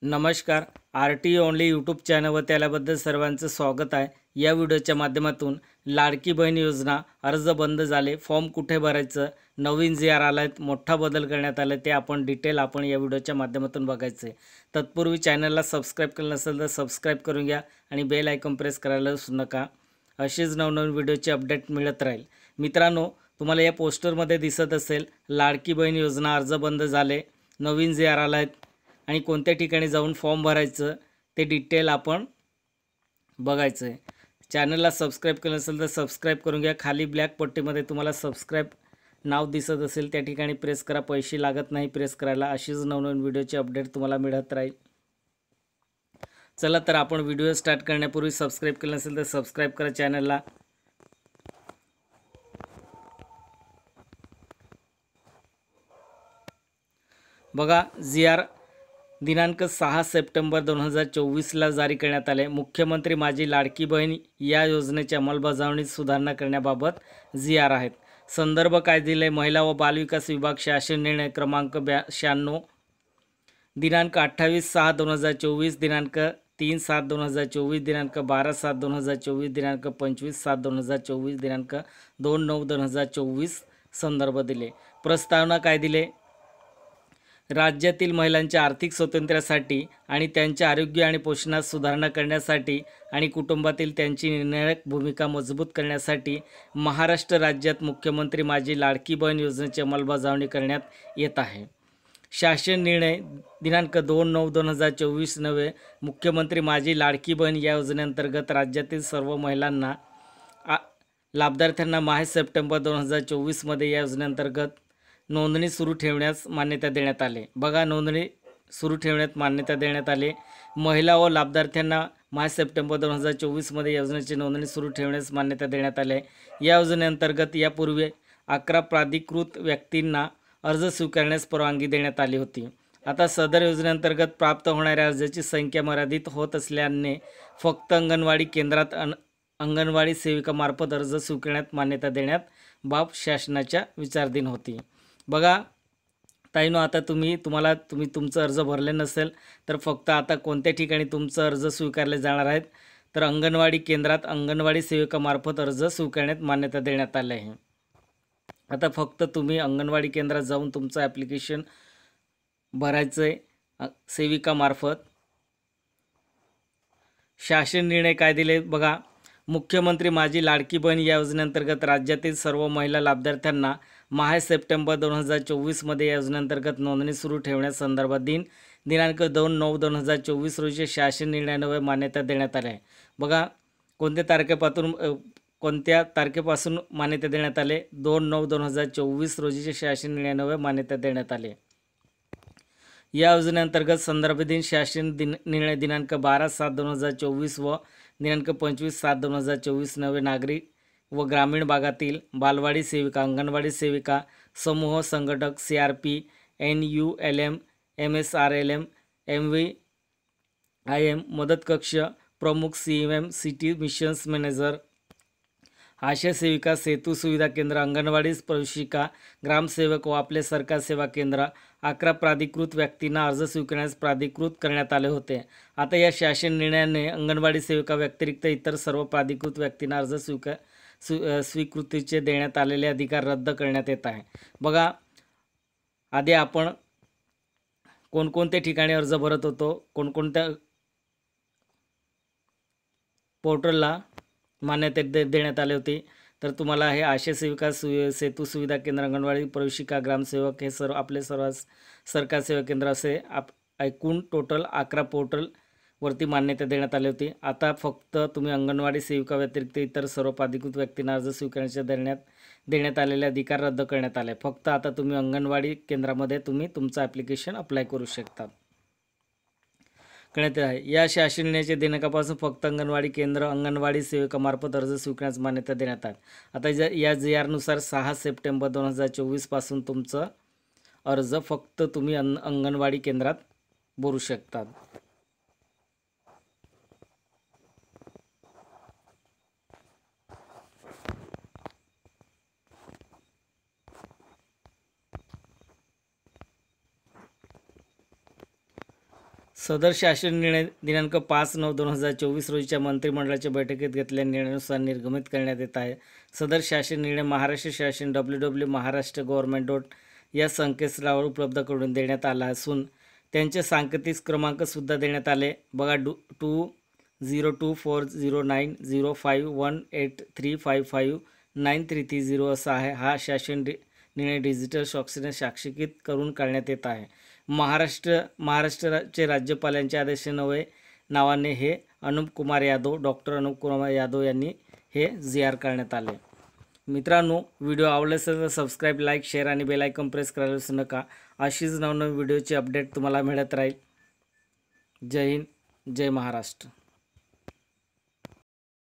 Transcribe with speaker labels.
Speaker 1: नमस्कार. RT only YouTube चॅनलवर त्याबद्दल सर्वांचं स्वागत आहे. या व्हिडिओच्या माध्यमातून लाडकी बहीण योजना अर्ज बंद झाले, फॉर्म कुठे भरायचं, नवीन जी आर आला आहे, मोठा बदल करण्यात आला ते आपण डिटेल या व्हिडिओच्या माध्यमातून बघायचं आहे. तत्पूर्वी चॅनलला सबस्क्राईब केलं नसेल तर सबस्क्राईब करून घ्या आणि बेल आयकॉन प्रेस करायला विसरू नका. असेच नवनवीन व्हिडिओचे अपडेट मिळत राहील. मित्रांनो, तुम्हाला या पोस्टरमध्ये दिसत असेल लाडकी बहीण योजना अर्ज बंद झाले, नवीन जी आर आला आहे आणि कोणत्या ठिकाणी जाऊन फॉर्म भरायचं ते डिटेल आपण बघायचं आहे. चॅनलला सबस्क्राईब केलं नसेल तर सबस्क्राईब करून घ्या. खाली ब्लॅक पट्टीमध्ये तुम्हाला सबस्क्राईब नाव दिसत असेल त्या ठिकाणी प्रेस करा. पैसे लागत नाही प्रेस करायला. अशीच नवनवीन व्हिडिओचे अपडेट तुम्हाला मिळत राहील. चला तर आपण व्हिडिओ स्टार्ट करण्यापूर्वी सबस्क्राईब केलं नसेल तर सबस्क्राईब करा चॅनलला. बघा, जी आर दिनांक 6 सप्टेंबर 2024ला जारी करण्यात आले. मुख्यमंत्री माझी लाडकी बहीण या योजनेची अंमलबजावणी सुधारणा करण्याबाबत जी आर आहेत. संदर्भ काय दिले? महिला व बालविकास विभाग शासन निर्णय क्रमांक 96 दिनांक 28/6/2024, दिनांक 3/7/2024, दिनांक 12/7/2024, दिनांक 25/7/2024, दिनांक 2/9/2024 संदर्भ दिले. प्रस्तावना काय दिले? राज्यातील महिलांच्या आर्थिक स्वातंत्र्यासाठी आणि त्यांच्या आरोग्य आणि पोषणात सुधारणा करण्यासाठी आणि कुटुंबातील त्यांची निर्णायक भूमिका मजबूत करण्यासाठी महाराष्ट्र राज्यात मुख्यमंत्री माझी लाडकी बहीण योजनेची अंमलबजावणी करण्यात येत आहे. शासन निर्णय दिनांक 2/9/2024 नव्हे. मुख्यमंत्री माझी लाडकी बहीण या योजनेअंतर्गत राज्यातील सर्व महिलांना लाभार्थ्यांना 5 सप्टेंबर 2024मध्ये या योजनेअंतर्गत नोंदणी सुरू ठेवण्यास मान्यता देण्यात आली. बघा, नोंदणी सुरू ठेवण्यात मान्यता देण्यात आली. महिला व लाभार्थ्यांना 5 सप्टेंबर 2024मध्ये योजनेची नोंदणी सुरू ठेवण्यास मान्यता देण्यात आली आहे. या योजनेअंतर्गत यापूर्वी 11 प्राधिकृत व्यक्तींना अर्ज स्वीकारण्यास परवानगी देण्यात आली होती. आता सदर योजनेअंतर्गत प्राप्त होणाऱ्या अर्जाची संख्या मर्यादित होत असल्याने फक्त अंगणवाडी केंद्रात अंगणवाडी सेविकामार्फत अर्ज स्वीकारण्यात मान्यता देण्यात बाब शासनाच्या विचाराधीन होती. बघा ताईनो, आता तुम्ही तुमचं अर्ज भरले नसेल तर फक्त आता कोणत्या ठिकाणी तुमचं अर्ज स्वीकारले जाणार आहेत तर अंगणवाडी केंद्रात अंगणवाडी सेविकामार्फत अर्ज स्वीकारण्यात मान्यता देण्यात आले आहे. आता फक्त तुम्ही अंगणवाडी केंद्रात जाऊन तुमचं ॲप्लिकेशन भरायचं आहे सेविकामार्फत. शासन निर्णय काय दिले? बघा, मुख्यमंत्री माझी लाडकी बहीण या योजनेअंतर्गत राज्यातील सर्व महिला लाभार्थ्यांना 5 सप्टेंबर 2024मध्ये या योजनेअंतर्गत नोंदणी सुरू ठेवण्यासंदर्भात दिनांक 2/9/2024 रोजी शासन निर्णयान्वये मान्यता देण्यात आली आहे. बघा, कोणत्या तारखेपासून मान्यता देण्यात आले? 2/9/2024 रोजीच्या शासन निर्णयान्वये मान्यता देण्यात आले. या योजनेअंतर्गत संदर्भाधीन शासन निर्णय दिनांक 12/7/2024 व दिनांक 25/7/2024 नवे नागरिक व ग्रामीण भागातील बालवाडी सेविका, अंगणवाडी सेविका, समूह संघटक, CRP, NULM, MSRLM, MVIM, मदत कक्ष प्रमुख, CMM, सिटी मिशन्स मॅनेजर, आशा सेविका, सेतू सुविधा केंद्र, अंगणवाडी प्रशिक्षिका, ग्रामसेवक व आपले सरकार सेवा केंद्र 11 प्राधिकृत व्यक्तींना अर्ज स्वीकारण्यास प्राधिकृत करण्यात आले होते. आता या शासन निर्णयाने अंगणवाडी सेविका व्यतिरिक्त इतर सर्व प्राधिकृत व्यक्तींना अर्ज स्वीकृतीचे देण्यात आलेले अधिकार रद्द करण्यात येत आहे. बघा, आधी आपण कोणकोणत्या ठिकाणी अर्ज भरत होतो, कोणकोणत्या पोर्टलला मान्यता देण्यात आली होती तर तुम्हाला हे आशा सेविका, सेतू सुविधा केंद्र, अंगणवाडी प्रशिक्षिका, ग्रामसेवक हे सर्व आपले सर्व सरकार सेवा केंद्र असे एकूण टोटल 11 पोर्टलवरती मान्यता देण्यात आली होती. आता फक्त तुम्ही अंगणवाडी सेविका व्यतिरिक्त इतर सर्व प्राधिकृत व्यक्तींना अर्ज स्वीकारण्याच्या देण्यात आलेले अधिकार रद्द करण्यात आले. फक्त आता तुम्ही अंगणवाडी केंद्रामध्ये तुमचं ॲप्लिकेशन अप्लाय करू शकता करण्यात आहे. या शासन निर्णयाच्या दिनांकापासून फक्त अंगणवाडी केंद्र अंगणवाडी सेविकामार्फत अर्ज स्वीकारण्यास मान्यता देण्यात आहे. आता या जी आरनुसार 6 सप्टेंबर 2024 पासून तुमचं अर्ज फक्त तुम्ही अंगणवाडी केंद्रात भरू शकतात. सदर शासन निर्णय दिनांक 5/9/2024 रोजीच्या मंत्रिमंडळाच्या बैठकीत घेतलेल्या निर्णयानुसार निर्गमित करण्यात येत आहे. सदर शासन निर्णय महाराष्ट्र शासन www.maharashtragovernment. या संकेतस्थळावर उपलब्ध करून देण्यात आला असून त्यांचे सांकेतिक क्रमांकसुद्धा देण्यात आले. बघा 202409051835593330 असा आहे. हा शासन निर्णय डिजिटल स्वाक्षरीने साक्षीकृत करून काढण्यात येत आहे. महाराष्ट्राचे राज्यपाल यांच्या नावाने हे डॉक्टर अनुप कुमार यादव यांनी हे GR करण्यात आले. मित्रांनो, व्हिडिओ आवडला असेल तर सबस्क्राईब, लाईक, शेअर आणि बेल आयकॉन प्रेस करायला विसरू नका. अशीच नवनवीन व्हिडिओची अपडेट तुम्हाला मिळत राहील. जय हिंद, जय महाराष्ट्र.